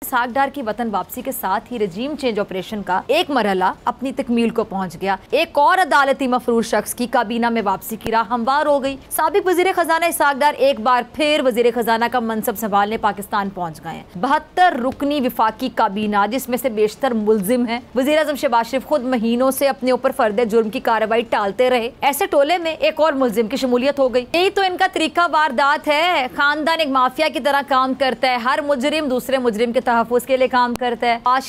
इसहाक डार की वतन वापसी के साथ ही रजीम चेंज ऑपरेशन का एक मरहला अपनी तकमील को पहुंच गया। एक और अदालती मफरूर शख्स की काबीना में वापसी की राह हमवार हो गई। साबिक वजीर खजाना इसहाक डार एक बार फिर वजीर खजाना का मनसब संभालने पाकिस्तान पहुंच गए हैं। 72 रुकनी विफाकी काबीना, जिसमें से बेशतर मुलजिम है। वजीर आजम शहबाज शरीफ खुद महीनों से अपने ऊपर फर्द जुर्म की कार्रवाई टालते रहे। ऐसे टोले में एक और मुलजिम की शमूलियत हो गई। यही तो इनका तरीका वारदात है। खानदान एक माफिया की तरह काम करता है। हर मुजरिम दूसरे मुजरिम के तहफ़्फ़ुज़ के लिए काम करता है।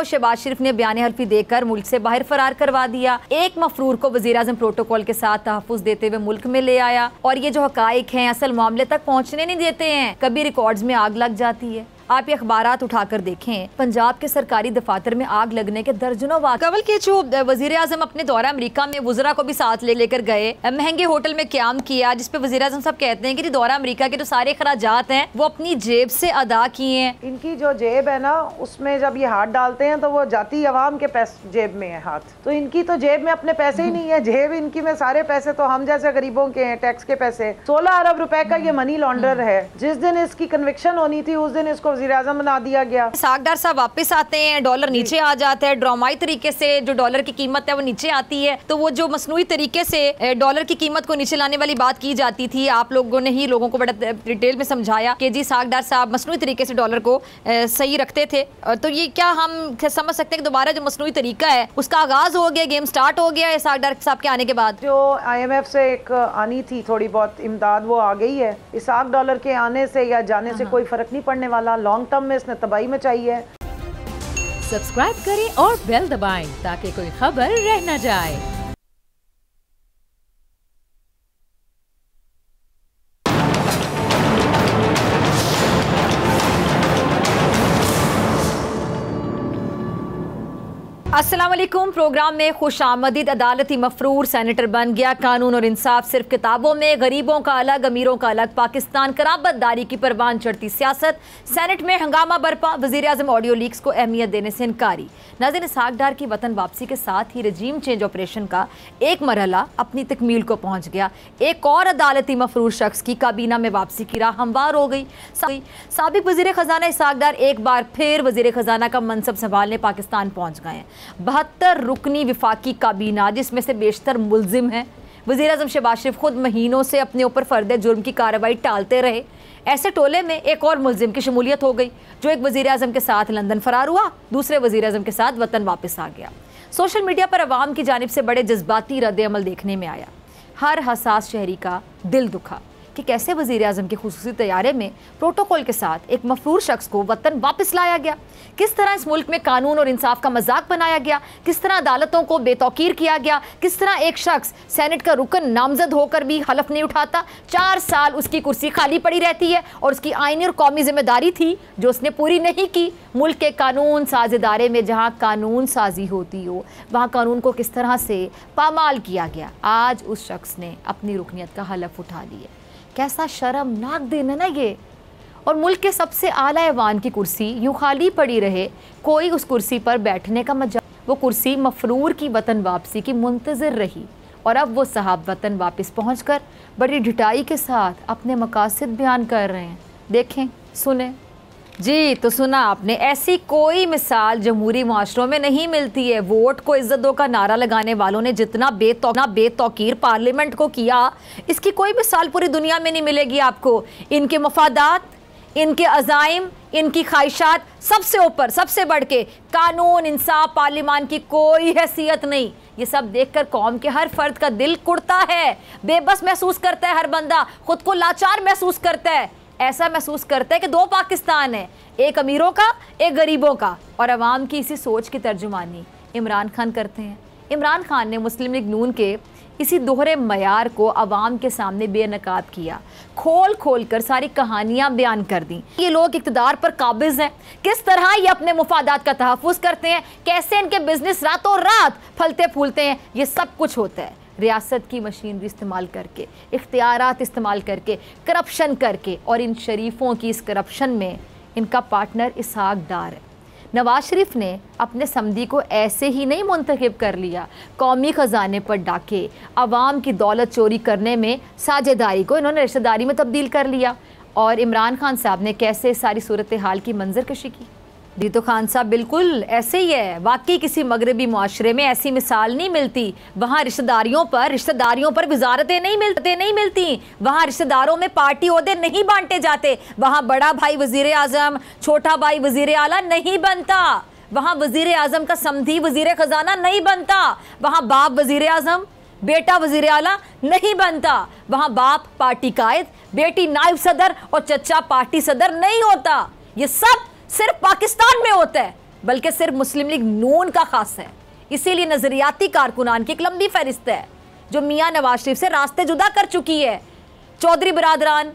शहबाज शरीफ ने बयान हल्फी देकर मुल्क से बाहर फरार करवा दिया। एक मफरूर को वज़ीर आज़म प्रोटोकॉल के साथ तहफ़्फ़ुज़ देते हुए मुल्क में ले आया और ये जो हक़ाइक़ हैं असल मामले तक पहुँचने नहीं देते हैं। कभी रिकॉर्ड्स में आग लग जाती है। आप ये अखबारात उठाकर देखें, पंजाब के सरकारी दफातर में आग लगने के दर्जनों कवल के जो वजीर आजम अपने दौरा अमरीका में वुज़रा को भी साथ लेकर गए, महंगे होटल में क्याम किया, जिसपे वजीर आजम साहब कहते हैं कि दौरा अमरीका के जो सारे खराजात हैं वो अपनी जेब से अदा किए हैं। इनकी जो जेब है ना, उसमें जब ये हाथ डालते हैं तो वो जाती अवाम के पैसे जेब में है हाथ, तो इनकी तो जेब में अपने पैसे ही नहीं है। जेब इनकी में सारे पैसे तो हम जैसे गरीबों के हैं, टैक्स के पैसे। 16 अरब रुपए का ये मनी लॉन्डर है। जिस दिन इसकी कन्विक्शन होनी थी उस दिन इसको वज़ीर आज़म बना दिया गया। इसहाक डार साहब वापस आते हैं, डॉलर नीचे आ जाता है। ड्रामाई तरीके से जो डॉलर की कीमत है वो नीचे आती है। तो वो जो मसनूई तरीके से डॉलर की कीमत को नीचे लाने वाली बात की जाती थी, आप लोगों ने ही लोगों को बड़ा डिटेल में समझाया कि जी इसहाक डार साहब मसनूई तरीके से डॉलर को सही रखते थे। तो ये क्या हम समझ सकते हैं कि दोबारा जो मसनूई तरीका है उसका आगाज हो गया, गेम स्टार्ट हो गया इसहाक डार साहब के आने के बाद? जो IMF से एक आनी थी थोड़ी बहुत इमदाद, वो आ गई है। इसहाक डॉलर के आने से या जाने से कोई फर्क नहीं पड़ने वाला। लॉन्ग टर्म में इसने तबाही में चाहिए। सब्सक्राइब करें और बेल दबाएं ताकि कोई खबर रह न जाए। अस्सलाम वालेकुम। प्रोग्राम में खुशामदीद। अदालती मफरूर सेनेटर बन गया। कानून और इंसाफ सिर्फ किताबों में, गरीबों का अलग अमीरों का अलग पाकिस्तान, कराबतदारी की परवान चढ़ती सियासत, सेनेट में हंगामा बरपा, वज़ीर आज़म ऑडियो लीक्स को अहमियत देने से इनकारी। नाज़रीन, इसहाक डार की वतन वापसी के साथ ही रजीम चेंज ऑपरेशन का एक मरहला अपनी तकमील को पहुँच गया। एक और अदालती मफरूर शख्स की काबीना में वापसी की राह हमवार हो गई। साबिक वज़ीर खजाना इसहाक डार एक बार फिर वज़ीर खजाना का मनसब संभालने पाकिस्तान पहुँच गए हैं। 72 रुकनी विफाकी काबीना, जिसमें से बेशतर मुलजिम है। वज़ीर आज़म शहबाज शरीफ खुद महीनों से अपने ऊपर फर्द जुर्म की कार्रवाई टालते रहे। ऐसे टोले में एक और मुलजिम की शमूलियत हो गई, जो एक वज़ीर आज़म के साथ लंदन फरार हुआ, दूसरे वज़ीर आज़म के साथ वतन वापस आ गया। सोशल मीडिया पर अवाम की जानिब से बड़े जज्बाती रद्द अमल देखने में आया। हर हसास शहरी का दिल दुखा कि कैसे वज़ीर आज़म के खुसूसी तैयारे में प्रोटोकॉल के साथ एक मफरूर शख्स को वतन वापस लाया गया। किस तरह इस मुल्क में कानून और इंसाफ का मजाक बनाया गया, किस तरह अदालतों को बेतौकीर किया गया, किस तरह एक शख्स सेनेट का रुकन नामजद होकर भी हलफ नहीं उठाता। 4 साल उसकी कुर्सी खाली पड़ी रहती है और उसकी आईनी और कौमी जिम्मेदारी थी जो उसने पूरी नहीं की। मुल्क के कानून साज इदारे में जहाँ कानून साजी होती हो, वहाँ कानून को किस तरह से पामाल किया गया। आज उस शख्स ने अपनी रुकनीत का हलफ उठा लिया। कैसा शर्मनाक दिन है ना ये। और मुल्क के सबसे आला ऐवान की कुर्सी यूँ खाली पड़ी रहे, कोई उस कुर्सी पर बैठने का मजा। वो कुर्सी मफरूर की वतन वापसी की मुंतज़िर रही और अब वो साहब वतन वापस पहुंचकर बड़ी ढिठाई के साथ अपने मकासद बयान कर रहे हैं। देखें, सुने जी। तो सुना आपने, ऐसी कोई मिसाल जमहूरी माशरों में नहीं मिलती है। वोट को इज्जत दो का नारा लगाने वालों ने जितना बेतौकीर पार्लियामेंट को किया, इसकी कोई मिसाल पूरी दुनिया में नहीं मिलेगी आपको। इनके मफादात, इनके अज़ाइम, इनकी ख्वाहिशात सबसे ऊपर, सबसे बढ़ के कानून, इंसाफ, पार्लियामान की कोई हैसियत नहीं। ये सब देखकर कौम के हर फर्द का दिल कुड़ता है, बेबस महसूस करता है। हर बंदा खुद को लाचार महसूस करता है। ऐसा महसूस करता है कि 2 पाकिस्तान है, एक अमीरों का, एक गरीबों का। और अवाम की इसी सोच की तर्जुमानी इमरान खान करते हैं। इमरान खान ने मुस्लिम लीग नून के इसी दोहरे मयार को अवाम के सामने बेनकाब किया, खोल कर सारी कहानियां बयान कर दी। ये लोग इक़्तिदार पर काबिज हैं, किस तरह ये अपने मुफादात का तहफ़्फ़ुज़ करते हैं, कैसे इनके बिजनेस रातों रात फलते फूलते हैं। ये सब कुछ होता है रियासत की मशीनरी इस्तेमाल करके, इख्तियारात इस्तेमाल करके, करप्शन करके। और इन शरीफों की इस करप्शन में इनका पार्टनर इसहाक डार है। नवाज शरीफ ने अपने समधी को ऐसे ही नहीं मुंतखब कर लिया। कौमी ख़जाने पर डाके, अवाम की दौलत चोरी करने में साझेदारी को इन्होंने रिश्तेदारी में तब्दील कर लिया। और इमरान खान साहब ने कैसे सारी सूरत हाल की मंजर कशी की। जी तो खान साहब बिल्कुल ऐसे ही है। वाकई किसी मगरबी मुआशरे में ऐसी मिसाल नहीं मिलती। वहाँ रिश्तेदारियों पर वजारतें नहीं मिलती। वहाँ रिश्तेदारों में पार्टी ओहदे नहीं बांटे जाते। वहाँ बड़ा भाई वजीर आजम, छोटा भाई वजीर आला नहीं बनता। वहाँ वजीर आजम का समधी वजीर खजाना नहीं बनता। वहाँ बाप वजीर आजम, बेटा वजीर आला नहीं बनता। वहाँ बाप पार्टी कायद, बेटी नायब सदर और चचा पार्टी सदर नहीं होता। ये सब सिर्फ पाकिस्तान में होता है, बल्कि सिर्फ मुस्लिम लीग नून का खास है। इसीलिए नजरियाती कारकुनान की एक लंबी फहरिस्त है जो मियां नवाज शरीफ से रास्ते जुदा कर चुकी है। चौधरी बरादरान,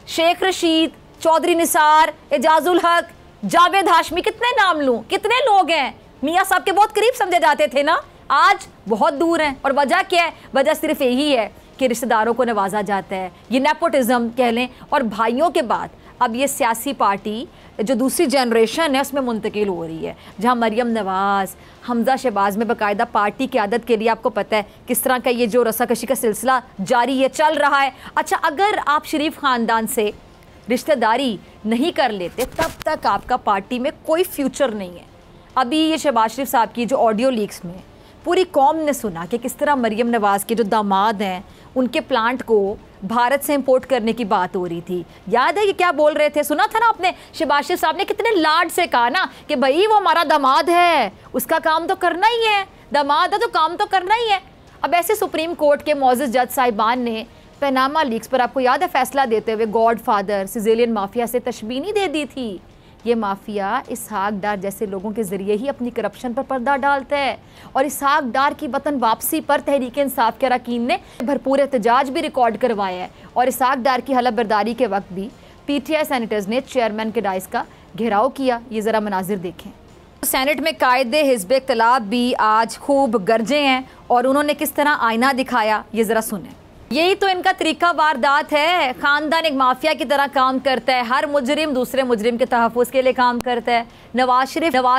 शेख रशीद, चौधरी निसार, एजाजुल हक, जावेद हाशमी, कितने नाम लूं, कितने लोग हैं मियां साहब के बहुत करीब समझे जाते थे ना, आज बहुत दूर हैं। और वजह क्या है? वजह सिर्फ यही है कि रिश्तेदारों को नवाजा जाता है। ये नेपोटिज्म कह लें। और भाइयों के बाद अब ये सियासी पार्टी जो दूसरी जनरेशन है उसमें मुंतकिल हो रही है, जहाँ मरियम नवाज़, हमजा शहबाज में बाकायदा पार्टी क़यादत के लिए आपको पता है किस तरह का ये जो रस्साकशी का सिलसिला जारी है, चल रहा है। अच्छा, अगर आप शरीफ ख़ानदान से रिश्तेदारी नहीं कर लेते तब तक आपका पार्टी में कोई फ्यूचर नहीं है। अभी ये शहबाज शरीफ साहब की जो ऑडियो लीक्स में पूरी कौम ने सुना कि किस तरह मरियम नवाज़ के जो दामाद हैं उनके प्लांट को भारत से इंपोर्ट करने की बात हो रही थी। याद है कि क्या बोल रहे थे? सुना था ना आपने? शहबाज शरीफ साहब ने कितने लाड से कहा ना कि भाई वो हमारा दामाद है, उसका काम तो करना ही है, दामाद है तो काम तो करना ही है। अब ऐसे सुप्रीम कोर्ट के मोअज़्ज़ज़ जज साहिबान ने पनामा लीक्स पर आपको याद है फैसला देते हुए गॉड फादर सिजेलियन माफिया से तशबीह नहीं दे दी थी। ये माफिया इसहाक डार जैसे लोगों के ज़रिए ही अपनी करप्शन पर पर्दा डालता है। और इसहाक डार की वतन वापसी पर तहरीक इंसाफ के अरकान ने भरपूर एहतजाज भी रिकॉर्ड करवाया है। और इसहाक डार की हलफ बर्दारी के वक्त भी PTI सेनेटर्स ने चेयरमैन के डाइस का घेराव किया। ये ज़रा मनाजिर देखें। सेनेट में कायदे हिज़्ब इख्तिलाफ भी आज खूब गरजे हैं और उन्होंने किस तरह आईना दिखाया, ये ज़रा सुने। यही तो इनका तरीका वारदात है। ख़ानदान एक माफिया की तरह काम करता है। हर मुजरिम दूसरे मुजरिम के तहफ़्फ़ुज़ के लिए काम करता है। नवाज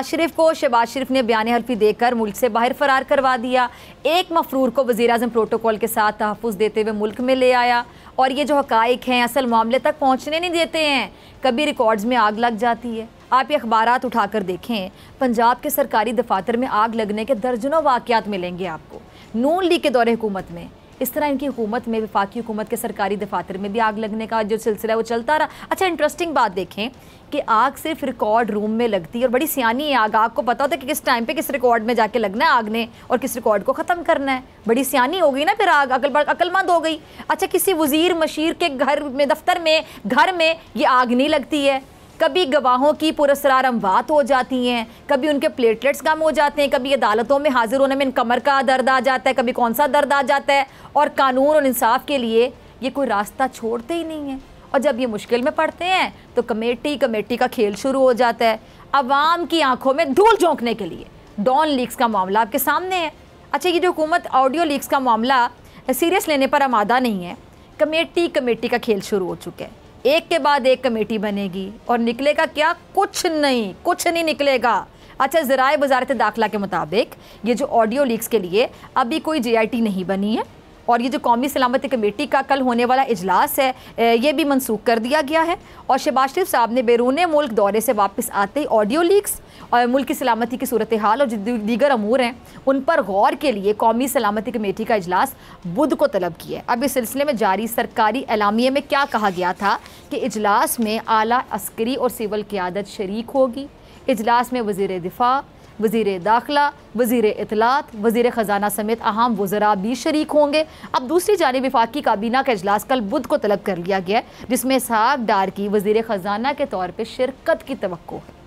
शरीफ को शहबाज शरीफ ने बयान हल्फी देकर मुल्क से बाहर फरार करवा दिया। एक मफरूर को वज़ीर आज़म प्रोटोकॉल के साथ तहफ़्फ़ुज़ देते हुए मुल्क में ले आया। और ये जो हक़ाइक़ हैं असल मामले तक पहुँचने नहीं देते हैं। कभी रिकॉर्ड्स में आग लग जाती है। आप ये अखबारात उठाकर देखें, पंजाब के सरकारी दफातर में आग लगने के दर्जनों वाक़यात मिलेंगे आपको। नून लीग के दौरे हुकूमत में इस तरह इनकी हुकूमत में, वफाकी हुकूमत के सरकारी दफातर में भी आग लगने का जो सिलसिला है वो चलता रहा। अच्छा, इंटरेस्टिंग बात देखें कि आग सिर्फ रिकॉर्ड रूम में लगती है और बड़ी सियानी है आग। आपको पता होता है कि किस टाइम पे किस रिकॉर्ड में जाके लगना है आग ने और किस रिकॉर्ड को ख़त्म करना है। बड़ी सियानी हो गई ना फिर आग, अकलमंद हो गई। अच्छा, किसी वज़ीर मशीर के घर में, दफ्तर में, घर में ये आग नहीं लगती है। कभी गवाहों की पुरस्कार अमवात हो जाती हैं, कभी उनके प्लेटलेट्स कम हो जाते हैं, कभी अदालतों में हाजिर होने में इन कमर का दर्द आ जाता है, कभी कौन सा दर्द आ जाता है। और कानून और इंसाफ के लिए ये कोई रास्ता छोड़ते ही नहीं है। और जब ये मुश्किल में पड़ते हैं तो कमेटी का खेल शुरू हो जाता है अवाम की आंखों में धूल झोंकने के लिए। डॉन लीक्स का मामला आपके सामने है। अच्छा, ये जो हुकूमत ऑडियो लीक्स का मामला सीरियस लेने पर आमादा नहीं है। कमेटी का खेल शुरू हो चुका है। एक के बाद एक कमेटी बनेगी और निकलेगा क्या? कुछ नहीं निकलेगा। अच्छा, ज़राए वज़ारत दाखिला के मुताबिक ये जो ऑडियो लीक्स के लिए अभी कोई JIT नहीं बनी है और ये जो कौमी सलामती कमेटी का कल होने वाला इजलास है ये भी मनसूख कर दिया गया है। और शहबाज शरीफ साहब ने बैरून मुल्क दौरे से वापस आते ही ऑडियो लीक्स और मुल्क की सलामती की सूरत हाल और जो दीगर अमूर हैं उन पर गौर के लिए कौमी सलामती कमेटी का इजलास बुध को तलब किया है। अब इस सिलसिले में जारी सरकारी एलामिये में क्या कहा गया था कि इजलास में आला अस्करी और सिविल क़यादत शरीक होगी। इजलास में वज़ीर दिफा, वज़ीर दाखिला, वज़ीर इत्तलात, वज़ीर ख़जाना समेत अहम वज़रा भी शरीक होंगे। अब दूसरी जानिब वफाकी काबीना का इजलास कल बुध को तलब कर लिया गया जिसमें इसहाक डार की वज़ीर ख़जाना के तौर पर शिरकत की तवक्को है।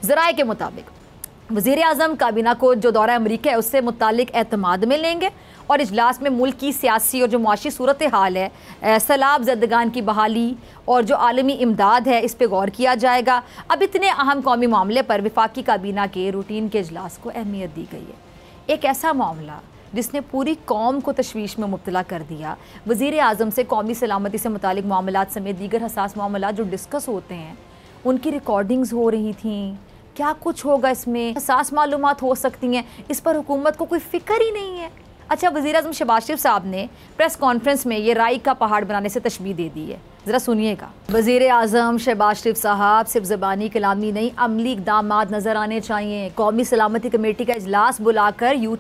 ज़राए के मुताबिक वज़ीर आज़म काबीना को जो दौरा अमरीका है उससे मुतालिक एतमाद में लेंगे और इजलास में मुल्क की सियासी और जो मुआशी सूरत हाल है, सैलाब ज़दगान की बहाली और जो आलमी इमदाद है इस पर गौर किया जाएगा। अब इतने अहम कौमी मामले पर वफाकी काबीना के रूटीन के इजलास को अहमियत दी गई है। एक ऐसा मामला जिसने पूरी कौम को तशवीश में मुब्तला कर दिया। वज़ीर आज़म से कौमी सलामती से मुतालिक मामलात समेत दीगर हसास मामलात जो डिस्कस होते हैं उनकी रिकॉर्डिंग्स हो रही थी। क्या कुछ होगा इसमें, हसास मालूमात हो सकती हैं, इस पर हुकूमत को कोई फ़िक्र ही नहीं है। अच्छा, वज़ीर आज़म शहबाज शरीफ साहब ने प्रेस कॉन्फ्रेंस में ये राई का पहाड़ बनाने से तशबीह दे दी है। ज़रा सुनिएगा। वज़ीर आज़म शहबाज शरीफ साहब सिर्फ ज़बानी कलामी नहीं, अमली इक़दामात नज़र आने चाहिए। कौमी सलामती कमेटी का इजलास बुलाकर यू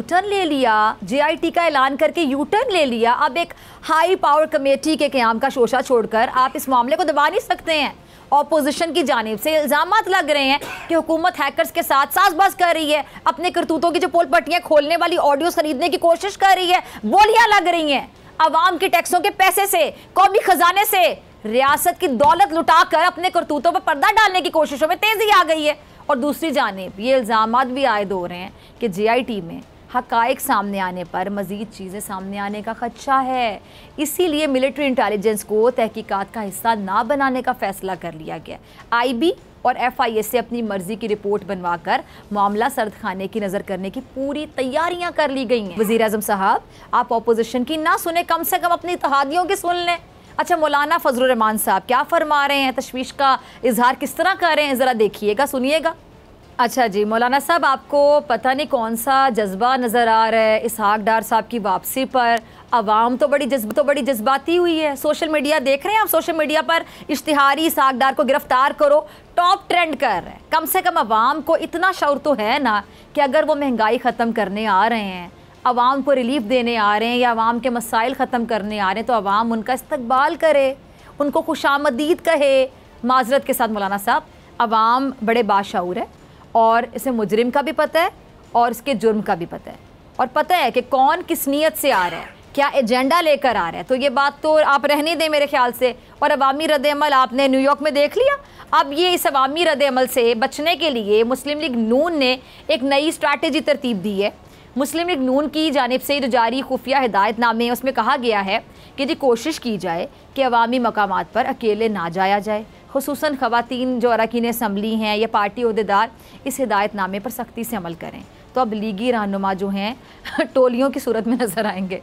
टर्न ले लिया, JIT का ऐलान करके यू टर्न ले लिया। अब एक हाई पावर कमेटी के क़याम का शोशा छोड़कर आप इस मामले को दबा नहीं सकते हैं। ऑपोजिशन की जानिब से इल्ज़ामात लग रहे हैं कि हुकूमत हैकर्स के साथ साज़बाज़ कर रही है, अपने करतूतों की जो पोल पट्टियाँ खोलने वाली ऑडियो खरीदने की कोशिश कर रही है, बोलियाँ लग रही हैं। अवाम के टैक्सों के पैसे से, कौमी खजाने से रियासत की दौलत लुटाकर अपने करतूतों पर पर्दा डालने की कोशिशों में तेजी आ गई है। और दूसरी जानिब ये इल्ज़ामात भी आयद हो रहे हैं कि JIT में हक़ाइक़ सामने आने पर मज़ीद चीज़ें सामने आने का खदशा है। इसीलिए मिलिट्री इंटेलिजेंस को तहकीकात का हिस्सा ना बनाने का फ़ैसला कर लिया गया। IB और FIA से अपनी मर्जी की रिपोर्ट बनवाकर मामला सर्द खाने की नज़र करने की पूरी तैयारियां कर ली गई हैं। वज़ीर आज़म साहब, आप अपोजिशन की ना सुने, कम से कम अपनी इत्तेहादियों की सुन लें। अच्छा, मौलाना फजलुर रहमान साहब क्या फरमा रहे हैं, तशवीश का इजहार किस तरह कर रहे हैं, ज़रा देखिएगा, सुनिएगा। अच्छा जी, मौलाना साहब, आपको पता नहीं कौन सा जज्बा नज़र आ रहा है इसहाक डार साहब की वापसी पर। अवाम तो बड़ी जज्बाती हुई है। सोशल मीडिया देख रहे हैं आप, सोशल मीडिया पर इश्तिहारी इसहाक डार को गिरफ्तार करो टॉप ट्रेंड कर रहे हैं। कम से कम अवाम को इतना शऊर तो है ना कि अगर वो महंगाई ख़त्म करने आ रहे हैं, अवाम को रिलीफ देने आ रहे हैं या अवाम के मसाइल ख़त्म करने आ रहे हैं, तो अवाम उनका इस्तकबाल करे, उनको खुशामदीद कहे। माजरत के साथ मौलाना साहब, अवाम बड़े बाशऊर है और इसे मुजरिम का भी पता है और इसके जुर्म का भी पता है, और पता है कि कौन किस नीयत से आ रहा है, क्या एजेंडा लेकर आ रहा है। तो ये बात तो आप रहने दें मेरे ख्याल से। और अवामी रद्द-ए-अमल आपने न्यूयॉर्क में देख लिया। अब ये इस अवामी रद्द-ए-अमल से बचने के लिए मुस्लिम लीग नून ने एक नई स्ट्रैटेजी तरतीब दी है। मुस्लिम लीग नून की जानिब से जो जारी खुफिया हिदायतनामे है उसमें कहा गया है कि जी कोशिश की जाए कि अवामी मकामात पर अकेले ना जाया जाए, खुसूसन ख़वातीन जो अरकान असम्बली हैं या पार्टी अहदेदार इस हिदायतनामे पर सख्ती से अमल करें। तो अब लीगी रहनुमा जो हैं टोलियों की सूरत में नज़र आएंगे।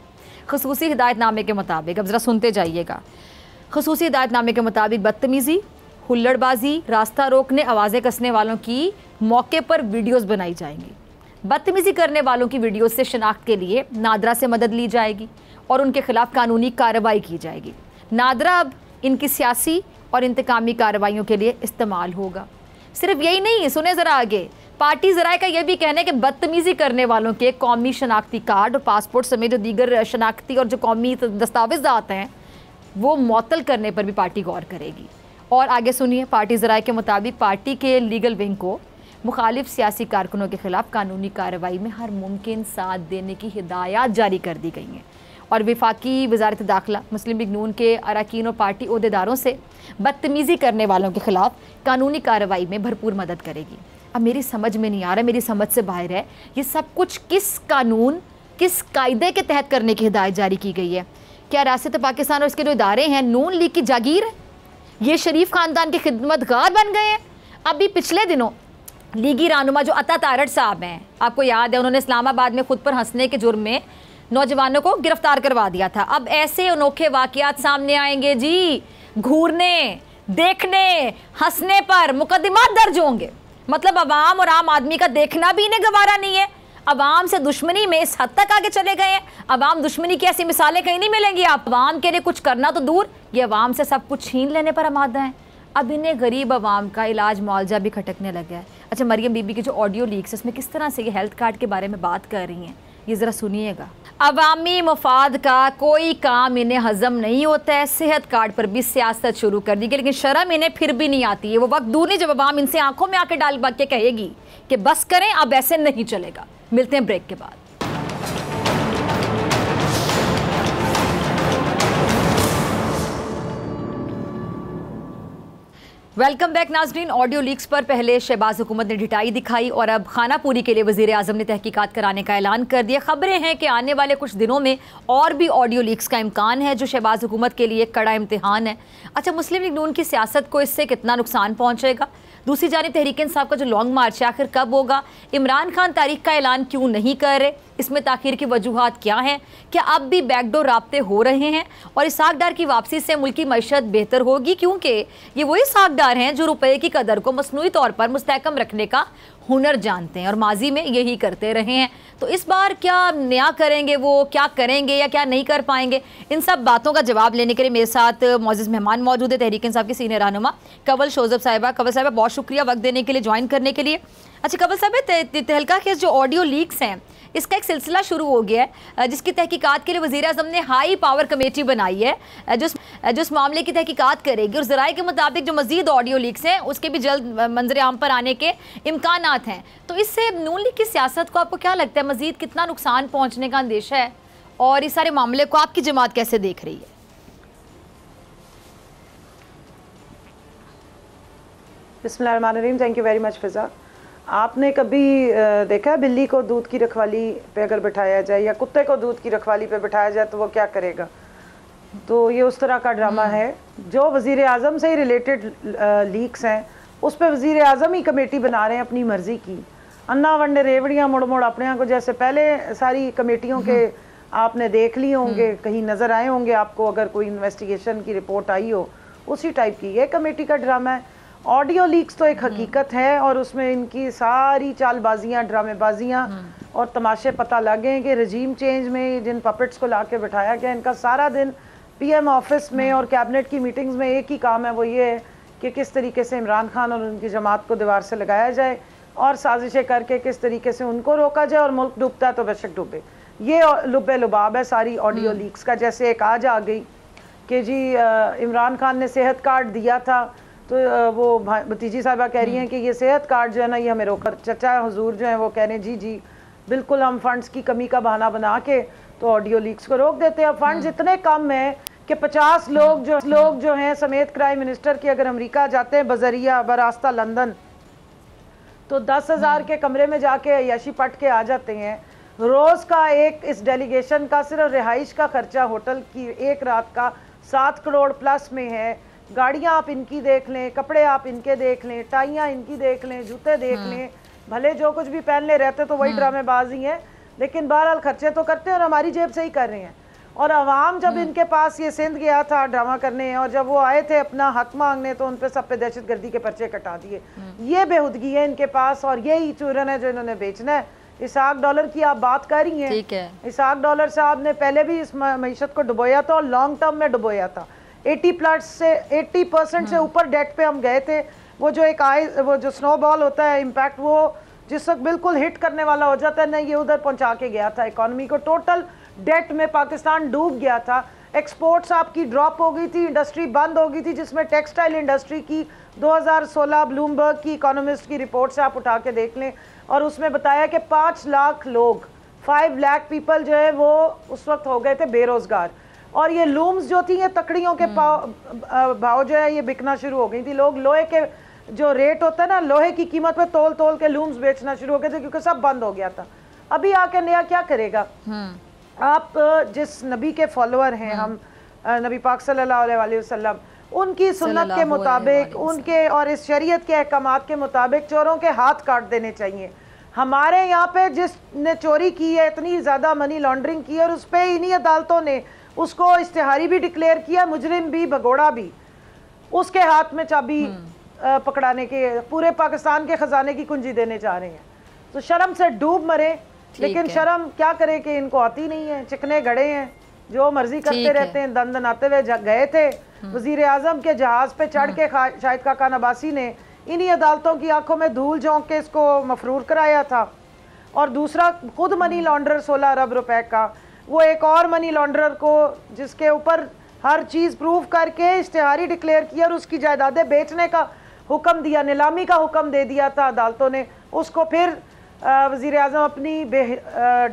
खसूसी हिदायतनामे के मुताबिक, अब ज़रा सुनते जाइएगा, खसूसी हिदायतनामे के मुताबिक बदतमीज़ी, हुल्लड़बाजी, रास्ता रोकने, आवाज़ें कसने वालों की मौके पर वीडियोज़ बनाई जाएंगी। बदतमीज़ी करने वालों की वीडियोज़ से शनाख्त के लिए नादरा से मदद ली जाएगी और उनके खिलाफ कानूनी कार्रवाई की जाएगी। नादरा अब इनकी सियासी और इंतकामी कार्रवाइयों के लिए इस्तेमाल होगा। सिर्फ यही नहीं, सुने ज़रा आगे, पार्टी ज़राए का यह भी कहना है कि बदतमीज़ी करने वालों के कौमी शनाख्ती कार्ड और पासपोर्ट समेत जो दीगर शनाख्ती और जो कौमी दस्तावेज़ात हैं वो मुअत्तल करने पर भी पार्टी गौर करेगी। और आगे सुनिए, पार्टी ज़राए के मुताबिक पार्टी के लीगल विंग को मुखालिफ सियासी कारकुनों के खिलाफ कानूनी कार्रवाई में हर मुमकिन साथ देने की हिदायत जारी कर दी गई हैं। और वफाकी वजारत दाखिला मुस्लिम लीग नून के अरकान और पार्टी अहदेदारों से बदतमीज़ी करने वालों के खिलाफ कानूनी कार्रवाई में भरपूर मदद करेगी। अब मेरी समझ में नहीं आ रहा, मेरी समझ से बाहर है, ये सब कुछ किस कानून, किस कायदे के तहत करने की हिदायत जारी की गई है? क्या रियासत पाकिस्तान और इसके जो इदारे हैं नून लीग की जागीर है? ये शरीफ ख़ानदान के खिदमतगार बन गए हैं? अभी पिछले दिनों लीगी रहनुमा जो अता तारड़ साहब हैं, आपको याद है, उन्होंने इस्लामाबाद में खुद पर हंसने के जुर्म में नौजवानों को गिरफ्तार करवा दिया था। अब ऐसे अनोखे वाक़यात सामने आएंगे जी, घूरने, देखने, हंसने पर मुकदमात दर्ज होंगे। मतलब अवाम और आम आदमी का देखना भी इन्हें गवारा नहीं है। अवाम से दुश्मनी में इस हद तक आगे चले गए हैं, अवाम दुश्मनी की ऐसी मिसालें कहीं नहीं मिलेंगी। आप अवाम के लिए कुछ करना तो दूर, ये अवाम से सब कुछ छीन लेने पर आमादा है। अब इन्हें गरीब अवाम का इलाज मुआवजा भी खटकने लग गया है। अच्छा, मरियम बीबी की जो ऑडियो लीक्स है उसमें किस तरह से ये हेल्थ कार्ड के बारे में बात कर रही हैं, ये ज़रा सुनिएगा। अवामी मफाद का कोई काम इन्हें हज़म नहीं होता है, सेहत कार्ड पर भी सियासत शुरू कर दी गई, लेकिन शर्म इन्हें फिर भी नहीं आती है। वो वक्त दूर नहीं जब अवाम इनसे आंखों में आके डाल के कहेगी कि बस करें, अब ऐसे नहीं चलेगा। मिलते हैं ब्रेक के बाद। वेलकम बैक नाज़रीन। ऑडियो लीक्स पर पहले शहबाज हुकूमत ने ढिठाई दिखाई और अब खानापूरी के लिए वज़ीर आज़म ने तहकीकात कराने का ऐलान कर दिया। खबरें हैं कि आने वाले कुछ दिनों में और भी ऑडियो लीक्स का इम्कान है, जो शहबाज हुकूमत के लिए कड़ा इम्तिहान है। अच्छा, मुस्लिम लीग नून की सियासत को इससे कितना नुकसान पहुँचेगा? दूसरी जानिब तहरीक इंसाफ का जो लॉन्ग मार्च है आखिर कब होगा? इमरान खान तारीख का ऐलान क्यों नहीं कर रहे? इसमें ताखीर की वजूहात क्या हैं? क्या अब भी बैकडोर राब्ते हो रहे हैं और इसहाक डार की वापसी से मुल्क की मईशत बेहतर होगी? क्योंकि ये वही इसहाक डार हैं जो रुपये की कदर को मसनूई तौर पर मुस्तहकम रखने का हुनर जानते हैं और माजी में यही करते रहे हैं। तो इस बार क्या नया करेंगे, वो क्या करेंगे या क्या नहीं कर पाएंगे? इन सब बातों का जवाब लेने के लिए मेरे साथ मोअज़्ज़ज़ मेहमान मौजूद है, तहरीक इंसाफ की सीनियर रहनुमा कंवल शोज़ब साहिबा। कंवल साहिबा, बहुत शुक्रिया वक्त देने के लिए, ज्वाइन करने के लिए। अच्छा कंवल साहिबा, तहलका केस जो ऑडियो लीक्स हैं इसका एक सिलसिला शुरू हो गया है, जिसकी तहकीकात के लिए वज़ीर आज़म ने हाई पावर कमेटी बनाई है जो इस मामले की तहकीकात करेगी और ज़राए के मुताबिक जो मज़ीद ऑडियो लीक्स हैं उसके भी जल्द मंजर आम पर आने के इम्कानात हैं। तो इससे नून लीग की सियासत को आपको क्या लगता है, मज़ीद कितना नुकसान पहुँचने का अंदेशा है और इस सारे मामले को आपकी जमात कैसे देख रही है? बिस्मिल्लाहिर्रहमानिर्रहीम। थैंक यू वेरी मच फिज़ा। आपने कभी देखा है बिल्ली को दूध की रखवाली पे अगर बिठाया जाए या कुत्ते को दूध की रखवाली पे बिठाया जाए तो वो क्या करेगा? तो ये उस तरह का ड्रामा है। जो वज़ीर आज़म से ही रिलेटेड लीक्स हैं उस पर वज़ीर आज़म ही कमेटी बना रहे हैं अपनी मर्ज़ी की। अन्ना वंडे रेवड़ियाँ मुड़ मुड़ अपने यहाँ को, जैसे पहले सारी कमेटियों के आपने देख लिए होंगे, कहीं नज़र आए होंगे आपको अगर कोई इन्वेस्टिगेशन की रिपोर्ट आई हो, उसी टाइप की ये कमेटी का ड्रामा है। ऑडियो लीक्स तो एक हकीकत है और उसमें इनकी सारी चालबाजियाँ, ड्रामेबाजियाँ और तमाशे पता लग गए कि रजीम चेंज में जिन पपेट्स को ला के बिठाया गया, इनका सारा दिन पीएम ऑफिस में और कैबिनेट की मीटिंग्स में एक ही काम है, वो ये है कि किस तरीके से इमरान खान और उनकी जमात को दीवार से लगाया जाए और साजिशें करके किस तरीके से उनको रोका जाए और मुल्क डूबता है तो बेशक डूबे। ये लुब्बे लुबाब है सारी ऑडियो लीक्स का। जैसे एक आज आ गई कि जी इमरान खान ने सेहत कार्ड दिया था, तो वो भतीजी साहिबा कह रही हैं कि ये सेहत कार्ड जो है ना ये हमें रोकर, चचा हुजूर जो है वो कह रहे हैं जी जी बिल्कुल हम फंड्स की कमी का बहाना बना के तो ऑडियो लीक्स को रोक देते हैं। फंड्स इतने कम हैं कि 50 लोग जो हैं समेत प्राइम मिनिस्टर की अगर अमेरिका जाते हैं बजरिया बरास्ता लंदन तो 10,000 के कमरे में जाके अय्याशी पट के आ जाते हैं। रोज़ का एक इस डेलीगेशन का सिर्फ रिहाइश का खर्चा होटल की एक रात का 7 करोड़ प्लस में है। गाड़ियाँ आप इनकी देख लें, कपड़े आप इनके देख लें, टाइयाँ इनकी देख लें, जूते देख लें, भले जो कुछ भी पहन ले रहते तो वही ड्रामेबाज ही हैं, लेकिन बहरहाल खर्चे तो करते हैं और हमारी जेब से ही कर रहे हैं। और अवाम जब इनके पास ये सिंध गया था ड्रामा करने और जब वो आए थे अपना हक मांगने तो उन पे सब पे दहशतगर्दी के पर्चे कटा दिए। ये बेहुदगी है इनके पास और यही चूरन है जो इन्होंने बेचना है। इसहाक डॉलर की आप बात कर रही हैं, ठीक है। इसहाक डॉलर साहब ने पहले भी इस मईशत को डुबोया था और लॉन्ग टर्म में डुबोया था। 80% से ऊपर डेट पे हम गए थे। वो जो एक वो जो स्नोबॉल होता है इम्पैक्ट, वो जिस वक्त बिल्कुल हिट करने वाला हो जाता है ना, ये उधर पहुंचा के गया था इकॉनमी को। टोटल डेट में पाकिस्तान डूब गया था। एक्सपोर्ट्स आपकी ड्रॉप हो गई थी, इंडस्ट्री बंद हो गई थी, जिसमें टेक्सटाइल इंडस्ट्री की 2016 ब्लूमबर्ग की इकोनॉमिस्ट की रिपोर्ट से आप उठा के देख लें और उसमें बताया कि 5 लाख लोग 5 लाख पीपल जो है वो उस वक्त हो गए थे बेरोजगार। और ये लूम्स जो थी ये तकड़ियों के भाव जो है ये बिकना शुरू हो गई थी। लोग लोहे के जो रेट होता है ना, लोहे की कीमत पे तोल तोल के लूम्स बेचना शुरू हो गए थे क्योंकि सब बंद हो गया था। अभी आके नया क्या करेगा? आप जिस नबी के फॉलोअर हैं हम, नबी पाक सल्लल्लाहु अलैहि वसल्लम, उनकी सुन्नत के मुताबिक, उनके और इस शरीयत के अहकामात के मुताबिक चोरों के हाथ काट देने चाहिए। हमारे यहाँ पे जिसने चोरी की है, इतनी ज़्यादा मनी लॉन्ड्रिंग की है और उस पर इन्हीं अदालतों ने उसको इश्तिहारी भी डिक्लेयर किया, मुजरिम भी, भगोड़ा भी, उसके हाथ में चाबी पकड़ाने के, पूरे पाकिस्तान के खजाने की कुंजी देने जा रहे हैं। तो शर्म से डूब मरे, लेकिन शर्म क्या करे कि इनको आती नहीं है। चिकने गड़े हैं, जो मर्जी करते रहते हैं, दंद दनाते हुए गए थे वजीर आजम के जहाज पे चढ़ के शाहिद खाकान अब्बासी ने इन्हीं अदालतों की आंखों में धूल झोंक के इसको मफरूर कराया था। और दूसरा खुद मनी लॉन्ड्रर 16 अरब रुपए का, वो एक और मनी लॉन्ड्रर को जिसके ऊपर हर चीज़ प्रूव करके इश्तिहारी डिक्लेयर किया और उसकी जायदादें बेचने का हुक्म दिया, नीलामी का हुक्म दे दिया था अदालतों ने, उसको फिर वज़ीर आज़म अपनी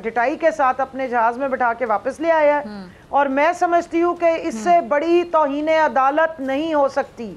डिटाई के साथ अपने जहाज़ में बिठा के वापस ले आया है। और मैं समझती हूँ कि इससे बड़ी तौहीन अदालत नहीं हो सकती।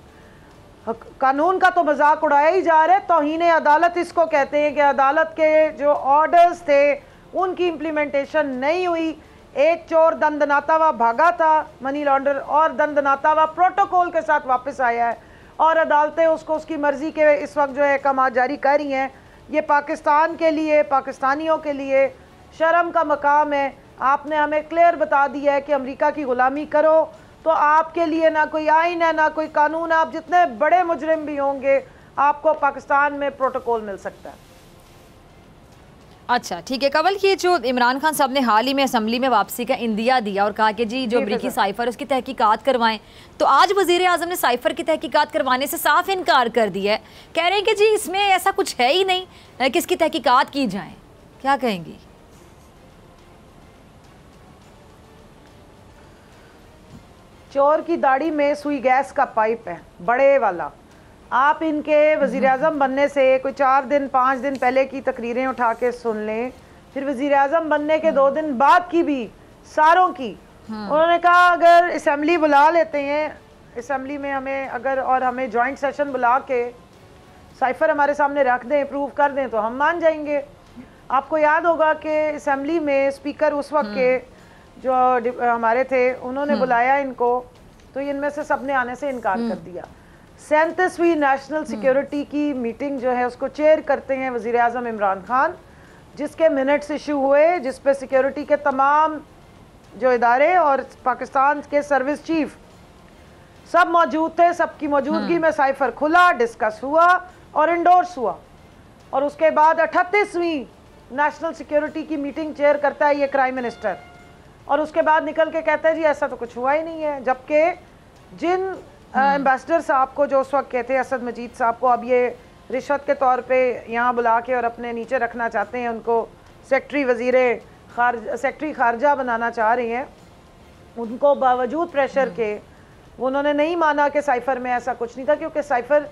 कानून का तो मजाक उड़ाया ही जा रहा है, तौहीन अदालत इसको कहते हैं कि अदालत के जो ऑर्डर्स थे उनकी इम्प्लीमेंटेशन नहीं हुई। एक चोर दंदनाता हुआ भागा था, मनी लॉन्डर, और दंदनाता हुआ प्रोटोकॉल के साथ वापस आया है और अदालतें उसको उसकी मर्जी के इस वक्त जो है अहकाम जारी कर रही हैं। ये पाकिस्तान के लिए, पाकिस्तानियों के लिए शर्म का मकाम है। आपने हमें क्लियर बता दिया है कि अमेरिका की ग़ुलामी करो तो आपके लिए ना कोई आइन है ना कोई कानून। आप जितने बड़े मुजरिम भी होंगे आपको पाकिस्तान में प्रोटोकॉल मिल सकता है। अच्छा ठीक है कंवल, ये जो इमरान खान साहब ने हाल ही में असम्बली में वापसी का इंदिया दिया और कहा कि जी जो अमरीकी साइफर उसकी तहकीकात करवाएं, तो आज वजीर आज़म ने साइफर की तहकीकात करवाने से साफ इनकार कर दिया है। कह रहे हैं कि जी इसमें ऐसा कुछ है ही नहीं कि इसकी तहकीकात की जाए। क्या कहेंगी? चोर की दाढ़ी में सुई गैस का पाइप है बड़े वाला। आप इनके वज़ीर आज़म बनने से कोई 4 दिन 5 दिन पहले की तकरीरें उठा के सुन लें, फिर वज़ीर आज़म बनने के 2 दिन बाद की भी सारों की। उन्होंने कहा अगर असम्बली बुला लेते हैं, असम्बली में हमें अगर और हमें जॉइंट सेशन बुला के साइफर हमारे सामने रख दें, प्रूव कर दें तो हम मान जाएंगे। आपको याद होगा कि असम्बली में स्पीकर उस वक्त के जो हमारे थे उन्होंने बुलाया इनको, तो इनमें से सब ने आने से इनकार कर दिया। 37वीं नेशनल सिक्योरिटी की मीटिंग जो है उसको चेयर करते हैं वज़ीर आज़म इमरान खान, जिसके मिनट्स इशू हुए, जिस पे सिक्योरिटी के तमाम जो इदारे और पाकिस्तान के सर्विस चीफ सब मौजूद थे। सबकी मौजूदगी में साइफर खुला, डिस्कस हुआ और इंडोर्स हुआ। और उसके बाद 38वीं नेशनल सिक्योरिटी की मीटिंग चेयर करता है ये प्राइम मिनिस्टर, और उसके बाद निकल के कहता है जी ऐसा तो कुछ हुआ ही नहीं है। जबकि जिन एम्बेसडर साहब को जो उस वक्त कहते हैं असद मजीद साहब को अब ये रिश्वत के तौर पे यहाँ बुला के और अपने नीचे रखना चाहते हैं, उनको सेक्रेटरी खारजा बनाना चाह रहे हैं, उनको बावजूद प्रेशर के उन्होंने नहीं माना कि साइफर में ऐसा कुछ नहीं था, क्योंकि साइफर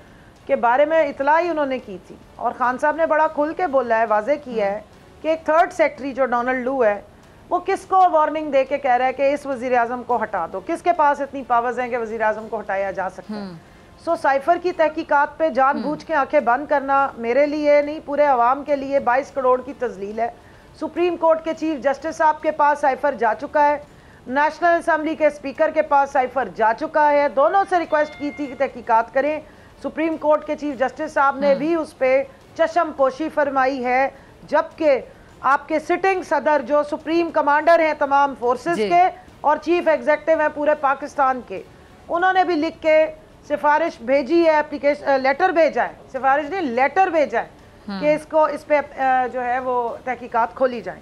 के बारे में इतला ही उन्होंने की थी। और खान साहब ने बड़ा खुल के बोला है, वाजे किया है कि एक 3rd सेक्रेटरी जो डोनाल्ड लू है वो किसको वार्निंग दे के कह रहा है कि इस वज़ीर आज़म को हटा दो। किसके पास इतनी पावर्स हैं कि वज़ीर आज़म को हटाया जा सकता है? सो साइफर की तहकीकात पे जानबूझ के आंखें बंद करना मेरे लिए नहीं पूरे अवाम के लिए 22 करोड़ की तजलील है। सुप्रीम कोर्ट के चीफ जस्टिस साहब के पास साइफर जा चुका है, नेशनल असम्बली के स्पीकर के पास साइफर जा चुका है, दोनों से रिक्वेस्ट की थी कि तहकीकात करें। सुप्रीम कोर्ट के चीफ जस्टिस साहब ने भी उस पर चशम पोशी फरमाई है, जबकि आपके सिटिंग सदर जो सुप्रीम कमांडर हैं तमाम फोर्सेस के और चीफ एग्जीक्यूटिव हैं पूरे पाकिस्तान के, उन्होंने भी लिख के सिफारिश भेजी है, एप्लीकेशन लेटर भेजा है, सिफारिश नहीं लेटर भेजा है कि इसको इस पे जो है वो तहकीकात खोली जाए।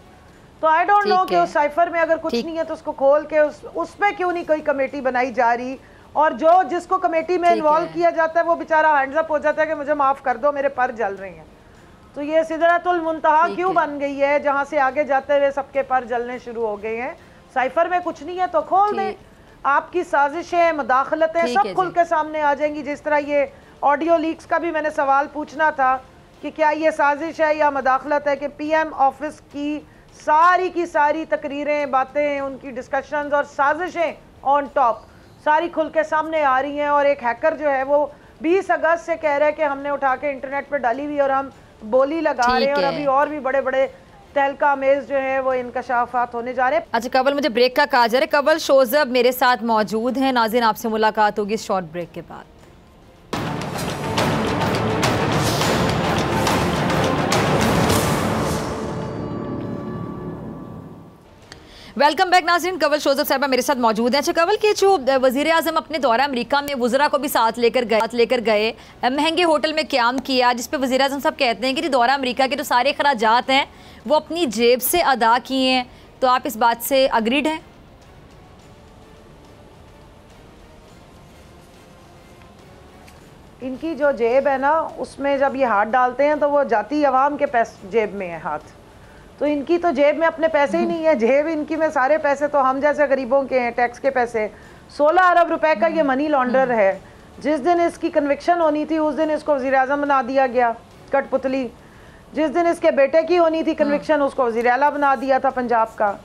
तो आई डोंट नो कि उस साइफर में अगर कुछ नहीं है तो उसको खोल के उस पे क्यों नहीं कोई कमेटी बनाई जा रही, और जो जिसको कमेटी में इन्वॉल्व किया जाता है वो बेचारा हैंड्स अप हो जाता है कि मुझे माफ कर दो मेरे पर जल रहे हैं। तो ये सिदरतुल मुंतहा क्यों बन गई है जहाँ से आगे जाते हुए सबके पर जलने शुरू हो गए हैं? साइफर में कुछ नहीं है तो खोल दें। आपकी साजिशें, मदाखलतें सब खुल के सामने आ जाएंगी। जिस तरह ये ऑडियो लीक्स का भी मैंने सवाल पूछना था कि क्या ये साजिश है या मदाखलत है कि PM ऑफिस की सारी तकरीरें, बातें, उनकी डिस्कशंस और साजिशें ऑन टॉप सारी खुल के सामने आ रही हैं। और एक हैकर जो है वो 20 अगस्त से कह रहा है कि हमने उठा के इंटरनेट पर डाली हुई और हम बोली लगा रहे हैं, और अभी और भी बड़े बड़े तहलका अमेज जो है वो इनकशाफात होने जा रहे हैं। अच्छा कंवल, मुझे ब्रेक का कहा जा रहा है। कंवल शोजब मेरे साथ मौजूद हैं। नाज़रीन, आपसे मुलाकात होगी शॉर्ट ब्रेक के बाद। वेलकम बैक नाज़रीन, कंवल शोजब साहबा मेरे साथ मौजूद हैं। अच्छा कंवल, के जो वज़ीर आज़म अपने दौरा अमेरिका में वज़रा को भी साथ लेकर गए, महंगे होटल में क़याम किया, जिस पे वज़ीर आज़म साहब कहते हैं कि दौरा अमेरिका के जो सारे खराजात हैं वो अपनी जेब से अदा किए हैं। तो आप इस बात से अग्रीड हैं? इनकी जो जेब है ना उसमें जब ये हाथ डालते हैं तो वो जाती अवाम के जेब में है हाथ, तो इनकी तो जेब में अपने पैसे ही नहीं है। जेब इनकी में सारे पैसे तो हम जैसे गरीबों के हैं, टैक्स के पैसे। 16 अरब रुपए का ये मनी लॉन्डर है। जिस दिन इसकी कन्विक्शन होनी थी उस दिन इसको वज़ीर आज़म बना दिया गया, कठपुतली। जिस दिन इसके बेटे की होनी थी कन्विक्शन उसको वज़ीर आला बना दिया था पंजाब का।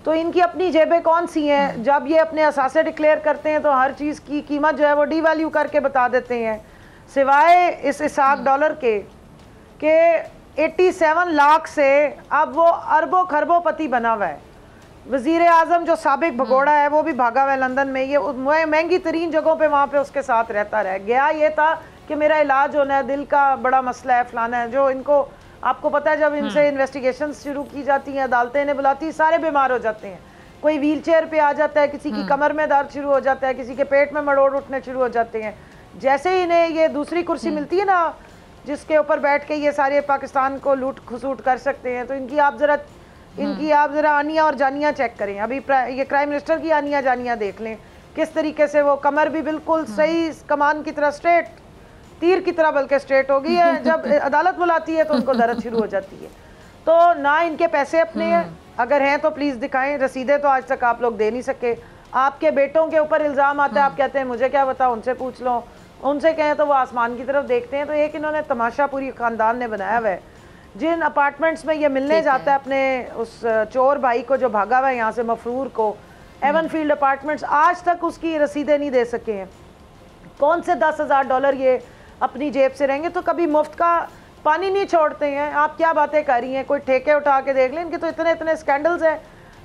तो इनकी अपनी जेबें कौन सी हैं? जब ये अपने असासे डिक्लेयर करते हैं तो हर चीज़ की कीमत जो है वो डीवैल्यू करके बता देते हैं, सिवाय इस इसाक डॉलर के 87 लाख से अब वो अरबों खरबों पति बना हुआ है। वज़ीर आज़म जो साबिक भगोड़ा है वो भी भागा हुआ है लंदन में। ये महंगी तरीन जगहों पे वहाँ पे उसके साथ रहता रह गया। ये था कि मेरा इलाज होना है, दिल का बड़ा मसला है, फलाना है। जो इनको आपको पता है जब इनसे इन्वेस्टिगेशन शुरू की जाती हैं, अदालतें इन्हें बुलाती हैं, सारे बीमार हो जाते हैं। कोई व्हील चेयर पे आ जाता है, किसी की कमर में दर्द शुरू हो जाता है, किसी के पेट में मरोड़ उठने शुरू हो जाते हैं। जैसे ही इन्हें ये दूसरी कुर्सी मिलती है ना, जिसके ऊपर बैठ के ये सारे पाकिस्तान को लूट खसूट कर सकते हैं, तो इनकी आप ज़रा आनिया और जानिया चेक करें। अभी ये प्राइम मिनिस्टर की आनिया जानिया देख लें, किस तरीके से वो कमर भी बिल्कुल सही कमान की तरह स्ट्रेट, तीर की तरह बल्कि स्ट्रेट हो गई है। जब अदालत बुलाती है तो उनको दर्द शुरू हो जाती है। तो ना इनके पैसे अपने हैं, अगर हैं तो प्लीज़ दिखाएं। रसीदें तो आज तक आप लोग दे नहीं सके। आपके बेटों के ऊपर इल्ज़ाम आता है, आप कहते हैं मुझे क्या पता, उनसे पूछ लो। उनसे कहें तो वो आसमान की तरफ देखते हैं। तो एक इन्होंने तमाशा पूरी ख़ानदान ने बनाया हुआ है। जिन अपार्टमेंट्स में ये मिलने जाता है अपने उस चोर भाई को जो भागा हुआ है यहाँ से, मफरूर को, एवन फील्ड अपार्टमेंट्स, आज तक उसकी रसीदें नहीं दे सके हैं। कौन से $10,000 ये अपनी जेब से रहेंगे? तो कभी मुफ्त का पानी नहीं छोड़ते हैं। आप क्या बातें कर रही हैं? कोई ठेके उठा के देख लें, इनके तो इतने इतने स्कैंडल्स हैं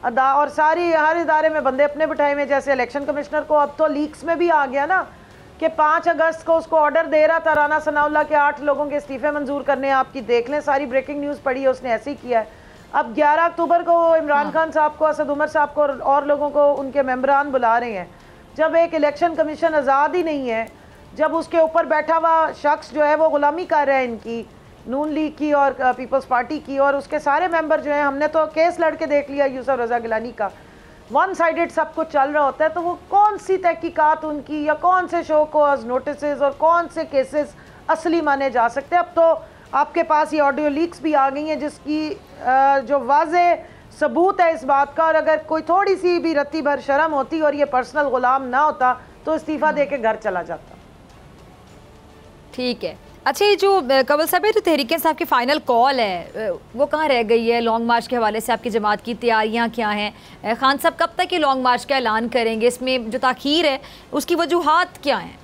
और हर इदारे में बंदे अपने बिठाए हुए। जैसे इलेक्शन कमिश्नर को अब तो लीक्स में भी आ गया ना कि 5 अगस्त को उसको ऑर्डर दे रहा था राना सनाउल्लाह के 8 लोगों के इस्तीफे मंजूर करने। आपकी देख लें, सारी ब्रेकिंग न्यूज़ पड़ी है, उसने ऐसे ही किया है। अब 11 अक्टूबर को इमरान खान साहब को, असद उमर साहब को और लोगों को, उनके मेंबरान बुला रहे हैं। जब एक इलेक्शन कमीशन आज़ाद ही नहीं है, जब उसके ऊपर बैठा हुआ शख्स जो है वो गुलामी कर रहा है इनकी, नून लीग की और पीपल्स पार्टी की, और उसके सारे मेंबर जो हैं, हमने तो केस लड़के देख लिया यूसुफ रज़ा गिलानी का, वन साइडेड सब कुछ चल रहा होता है। तो वो कौन सी तहकीकात उनकी, या कौन से शो कॉज नोटिसेस और कौन से केसेस असली माने जा सकते हैं? अब तो आपके पास ये ऑडियो लीक्स भी आ गई हैं जिसकी जो वाज़े सबूत है इस बात का। और अगर कोई थोड़ी सी भी रत्ती भर शर्म होती और ये पर्सनल गुलाम ना होता तो इस्तीफ़ा दे के घर चला जाता। ठीक है। अच्छा, ये जो कंवल साहब है, जो तहरीक इंसाफ की फ़ाइनल कॉल है वो कहाँ रह गई है? लॉन्ग मार्च के हवाले से आपकी जमात की तैयारियाँ क्या हैं? खान साहब कब तक ये लॉन्ग मार्च का ऐलान करेंगे? इसमें जो ताख़ीर है उसकी वजूहात क्या हैं?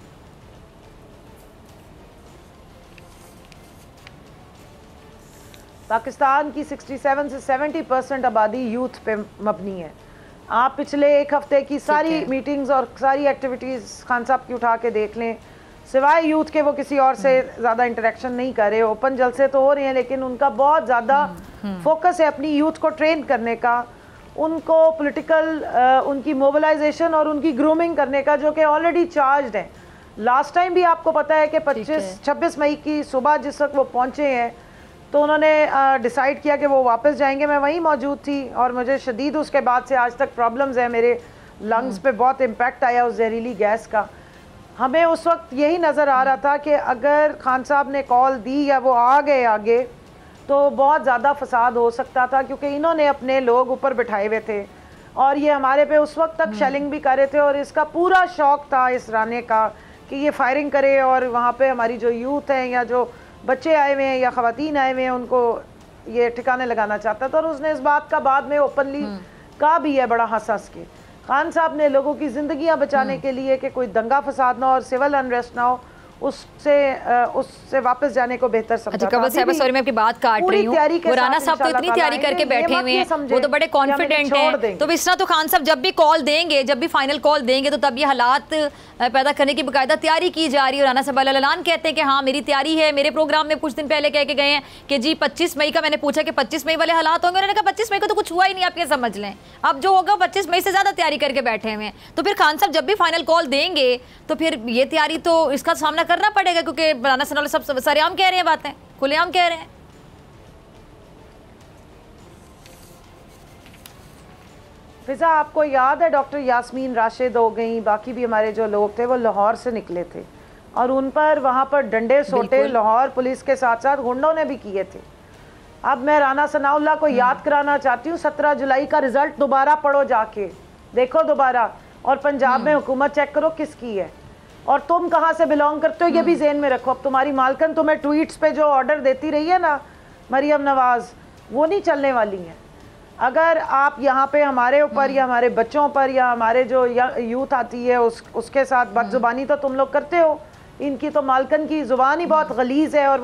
पाकिस्तान की 67 से 70% आबादी यूथ पे मबनी है। आप पिछले एक हफ्ते की सारी मीटिंग्स और सारी एक्टिविटीज़ खान साहब की उठा के देख लें, सिवाय यूथ के वो किसी और से ज़्यादा इंटरेक्शन नहीं कर रहे। ओपन जलसे तो हो रहे हैं, लेकिन उनका बहुत ज़्यादा फोकस है अपनी यूथ को ट्रेन करने का, उनको पॉलिटिकल उनकी मोबिलाइजेशन और उनकी ग्रूमिंग करने का, जो कि ऑलरेडी चार्ज्ड है। लास्ट टाइम भी आपको पता है कि 26 मई की सुबह जिस वक्त वो पहुँचे हैं तो उन्होंने डिसाइड किया कि वो वापस जाएंगे। मैं वहीं मौजूद थी और मुझे शदीद उसके बाद से आज तक प्रॉब्लम्स है, मेरे लंग्स पे बहुत इम्पैक्ट आया उस जहरीली गैस का। हमें उस वक्त यही नज़र आ रहा था कि अगर खान साहब ने कॉल दी या वो आ गए आगे तो बहुत ज़्यादा फसाद हो सकता था, क्योंकि इन्होंने अपने लोग ऊपर बिठाए हुए थे और ये हमारे पे उस वक्त तक शेलिंग भी कर रहे थे। और इसका पूरा शौक़ था इस राने का कि ये फायरिंग करे और वहाँ पे हमारी जो यूथ हैं या जो बच्चे आए हुए हैं या ख़वातीन आए हुए हैं उनको ये ठिकाने लगाना चाहता था। और उसने इस बात का बाद में ओपनली कहा भी है, बड़ा हंस हंस के। खान साहब ने लोगों की ज़िंदगियां बचाने के लिए कि कोई दंगा फसाद ना हो और सिविल अनरेस्ट ना हो, उससे वापस जाने को बेहतर समझा। अच्छा कंवल साहब, सॉरी मैं आपकी बात काट रही हूँ। राना साहब तो इतनी तैयारी करके बैठे हुए हैं, वो तो बड़े कॉन्फिडेंट हैं। तो इस तरह तो खान साहब जब भी कॉल देंगे, जब भी फाइनल कॉल देंगे, तो तब ये हालात पैदा करने की बाकायदा तैयारी की जा रही है। राना साहब ऐलान कहते हैं कि हाँ मेरी तैयारी है। मेरे प्रोग्राम में कुछ दिन पहले कह के गए हैं कि जी 25 मई का, मैंने पूछा कि 25 मई वाले हालात होंगे, उन्होंने कहा 25 मई को तो कुछ हुआ ही नहीं, आप ये समझ लें। अब जो होगा 25 मई से ज़्यादा तैयारी करके बैठे हुए हैं। तो फिर खान साहब जब भी फाइनल कॉल देंगे तो फिर ये तैयारी तो इसका सामना करना पड़ेगा, क्योंकि राना सनाउल्लाह सब सरेआम कह रहे हैं, बातें खुलेआम कह रहे हैं। फिजा, आपको याद है डॉक्टर यास्मीन राशिद हो गई, बाकी भी हमारे जो लोग थे वो लाहौर से निकले थे और उन पर वहाँ पर डंडे सोटे लाहौर पुलिस के साथ साथ गुंडों ने भी किए थे। अब मैं राना सनाउल्लाह को याद कराना चाहती हूँ, 17 जुलाई का रिजल्ट दोबारा पढ़ो, जाके देखो दोबारा, और पंजाब में हुकूमत चेक करो किसकी है और तुम कहाँ से बिलोंग करते हो, ये भी जेहन में रखो। अब तुम्हारी मालकन तुम्हें ट्वीट्स पे जो ऑर्डर देती रही है ना मरियम नवाज, वो नहीं चलने वाली हैं। अगर आप यहाँ पे हमारे ऊपर या हमारे बच्चों पर या हमारे जो यूथ आती है उसके साथ बदजुबानी तो तुम लोग करते हो। इनकी तो मालकन की ज़ुबान ही बहुत गलीज़ है और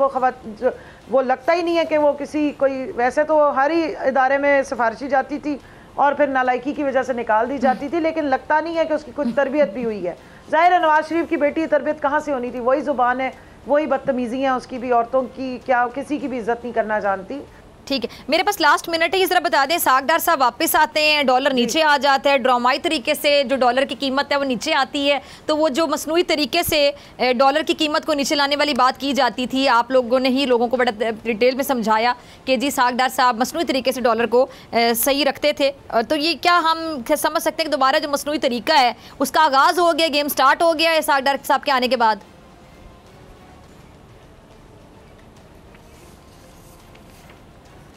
वो लगता ही नहीं है कि वो कोई वैसे तो हर ही इदारे में सिफारिशी जाती थी और फिर नालायकी की वजह से निकाल दी जाती थी, लेकिन लगता नहीं है कि उसकी कुछ तरबियत भी हुई है। ज़ाहिर है नवाज शरीफ की बेटी तरबियत कहाँ से होनी थी, वही ज़ुबान है वही बदतमीजी है उसकी भी, औरतों की क्या किसी की भी इज्जत नहीं करना जानती। ठीक है, मेरे पास लास्ट मिनट है, इस तरह बता दें साग डार साहब वापस आते हैं, डॉलर नीचे आ जाता है, ड्रामाई तरीके से जो डॉलर की कीमत है वो नीचे आती है, तो वो जो मसनूई तरीके से डॉलर की कीमत को नीचे लाने वाली बात की जाती थी, आप लोगों ने ही लोगों को बड़ा डिटेल में समझाया कि जी साग डार साहब मसनूई तरीके से डॉलर को सही रखते थे, तो ये क्या हम समझ सकते हैं कि दोबारा जो मसनूई तरीका है उसका आगाज़ हो गया, गेम स्टार्ट हो गया है साग डार साहब के आने के बाद?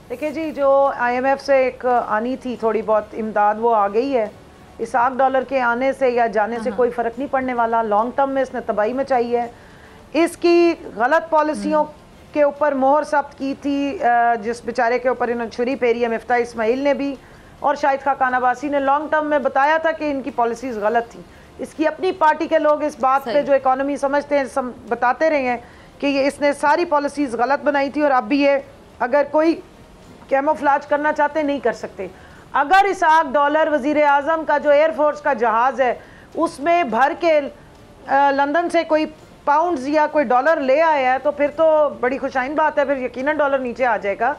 देखिए जी, जो IMF से एक आनी थी थोड़ी बहुत इमदाद वो आ गई है। इसाक डॉलर के आने से या जाने से कोई फ़र्क नहीं पड़ने वाला। लॉन्ग टर्म में इसने तबाही मचाई है। इसकी गलत पॉलिसियों के ऊपर मोहर सब्त की थी, जिस बेचारे के ऊपर इन्होंने छुरी फेरी है, मिफ्ता इस्माइल ने भी और शाहिद खान अब्बासी ने लॉन्ग टर्म में बताया था कि इनकी पॉलिसीज़ गलत थी। इसकी अपनी पार्टी के लोग इस बात पे जो इकॉनमी समझते हैं बताते रहे हैं कि ये इसने सारी पॉलिसीज़ गलत बनाई थी और अब भी ये अगर कोई कैमोफ्लाज करना चाहते नहीं कर सकते। अगर इसाक डॉलर वज़ीर आज़म का जो एयरफोर्स का जहाज़ है उसमें भर के लंदन से कोई पाउंड्स या कोई डॉलर ले आया है तो फिर तो बड़ी खुशाइन बात है, फिर यकीनन डॉलर नीचे आ जाएगा।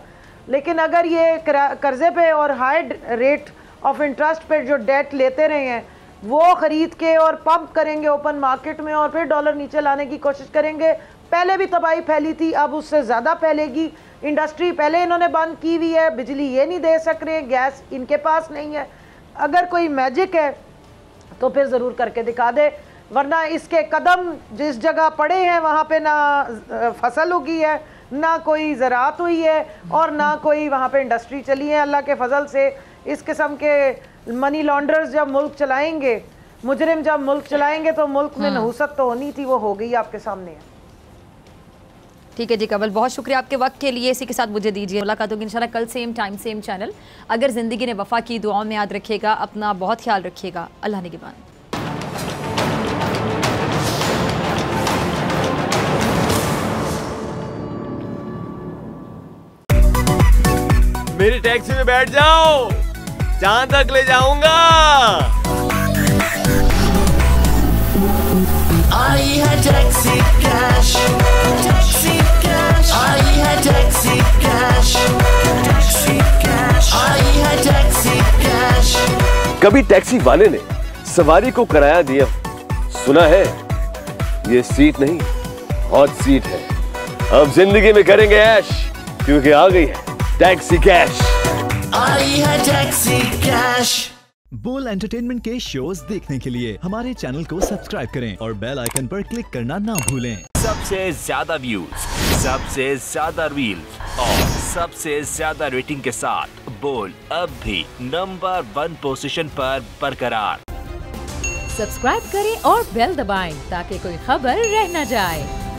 लेकिन अगर ये कर्जे पे और हाई रेट ऑफ इंटरेस्ट पे जो डेट लेते रहे हैं वो ख़रीद के और पंप करेंगे ओपन मार्केट में और फिर डॉलर नीचे लाने की कोशिश करेंगे। पहले भी तबाही फैली थी, अब उससे ज़्यादा फैलेगी। इंडस्ट्री पहले इन्होंने बंद की हुई है, बिजली ये नहीं दे सक रहे, गैस इनके पास नहीं है। अगर कोई मैजिक है तो फिर ज़रूर करके दिखा दे, वरना इसके कदम जिस जगह पड़े हैं वहाँ पे ना फसल उगी है, ना कोई ज़राअत हुई है और ना कोई वहाँ पे इंडस्ट्री चली है। अल्लाह के फजल से इस किस्म के मनी लॉन्डर्स जब मुल्क चलाएंगे, मुजरिम जब मुल्क चलाएंगे तो मुल्क में नहुसत तो होनी थी, वो हो गई आपके सामने है। ठीक है जी कमल, बहुत शुक्रिया आपके वक्त के लिए। इसी के साथ मुझे दीजिए, मुलाकात होगी इंशाल्लाह कल सेम टाइम सेम चैनल। अगर ज़िंदगी ने वफ़ा की, दुआओं में याद रखिएगा, अपना बहुत ख्याल रखिएगा। अल्लाह निगहबान। मेरी टैक्सी में बैठ जाओ, जहां तक ले जाऊंगा। आई है टैक्सी कैश, टैक्सी कैश, आई है टैक्सी कैश, टैक्सी कैश, आई है टैक्सी कैश। कभी टैक्सी वाले ने सवारी को किराया दिया, सुना है ये सीट नहीं हॉट सीट है। अब जिंदगी में करेंगे ऐश, क्योंकि आ गई है टैक्सी कैश। आई है टैक्सी कैश। बोल एंटरटेनमेंट के शोज देखने के लिए हमारे चैनल को सब्सक्राइब करें और बेल आइकन पर क्लिक करना ना भूलें। सबसे ज्यादा व्यूज, सबसे ज्यादा रील्स और सबसे ज्यादा रेटिंग के साथ बोल अब भी नंबर 1 पोजीशन पर बरकरार। सब्सक्राइब करें और बेल दबाएं ताकि कोई खबर रह न जाए।